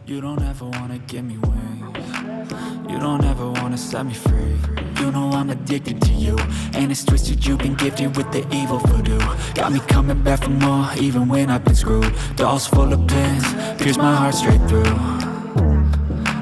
You don't ever wanna give me wings. You don't ever wanna set me free. You know I'm addicted to you, and it's twisted, you've been gifted with the evil voodoo. Got me coming back for more, even when I've been screwed. Dolls full of pins, pierce my heart straight through.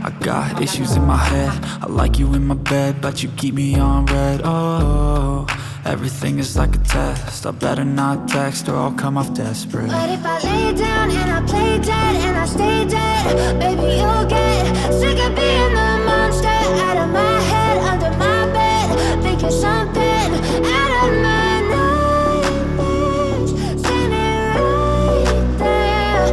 I got issues in my head, I like you in my bed, but you keep me on red. Oh, everything is like a test, I better not text or I'll come off desperate. But if I lay down and I play dead and I stay dead, baby, you'll get sick of being the monster out of my head, under my bed, thinking something out of my nightmares, standing right there.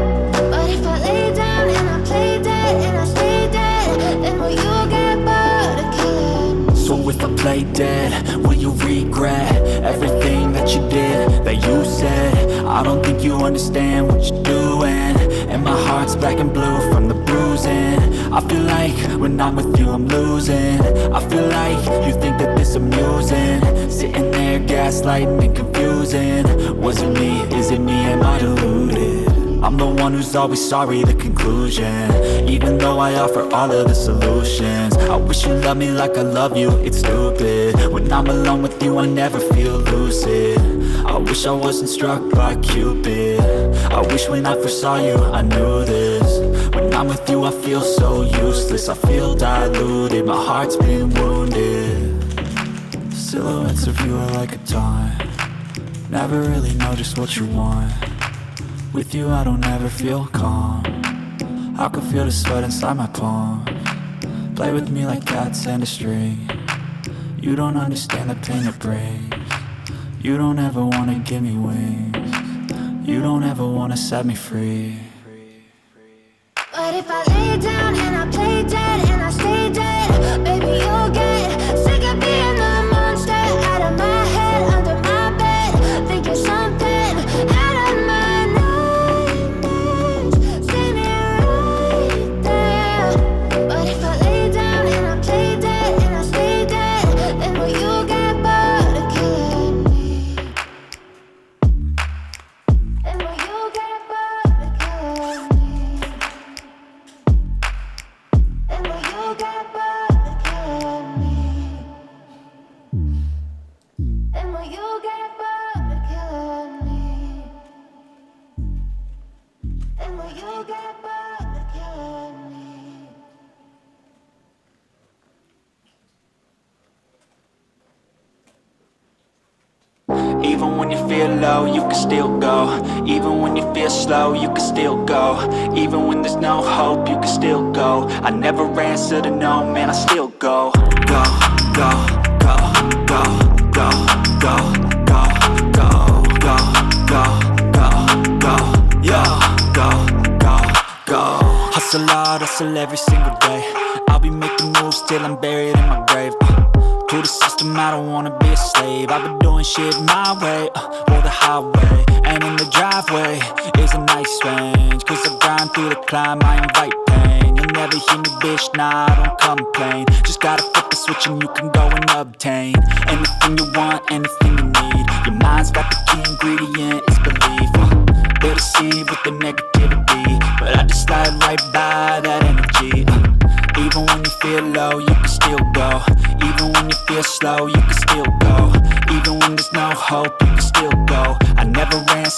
But if I lay down and I play dead and I stay dead, then will you get bored of killing? So if I play dead, will you regret everything that you did, that you said? I don't think you understand what you're doing, and my heart's black and blue from the bruising. I feel like when I'm with you I'm losing. I feel like you think that this amusing, sitting there gaslighting and confusing. Was it me? Is it me? Am I deluded? I'm the one who's always sorry, the conclusion, even though I offer all of the solutions. I wish you loved me like I love you, it's stupid. When I'm alone with you I never feel lucid. I wish I wasn't struck by Cupid. I wish when I first saw you I knew this. When I'm with you I feel so useless, I feel diluted, my heart's been wounded. Silhouettes of you are like a taunt, never really know just what you want. With you I don't ever feel calm, I can feel the sweat inside my palm. Play with me like cats and a string. You don't understand the pain it brings. You don't ever wanna give me wings. You don't ever wanna set me free. But if I lay down and I play dead and I stay dead, baby, you'll get sick of being the monster out of my head, under my bed, thinking something out of my nightmares, standing right there. But if I lay down and I play dead and I stay dead, then will you get bored of killing me? Then will you get bored of killing me? And will you get bored of killing me? And will you get bored of killing me? And will you get bored of killing me? Even when you feel low, you can still go. Even when you feel slow, you can still go. Even when there's no hope, you can still go. I never answer to no, man, I still go. Go, go, go, go, go, go, go, go, go, go, go, go, yo, go, go, go. Hustle hard, hustle every single day. I'll be making moves till I'm buried in my grave. To the system, I don't wanna be a slave. I've been doing shit my way, or the highway. And in the driveway is a nice range, cause I grind through the climb, I invite pain. You'll never hear me, bitch, nah, I don't complain. Just gotta flip the switch and you can go and obtain anything you want, anything you need. Your mind's got the key ingredient, it's belief. They deceive with the negativity, but I just slide right by that energy. Even when you feel low, you can still go. Even when you feel slow, you can still go. Even when there's no hope, you can still go. I never answer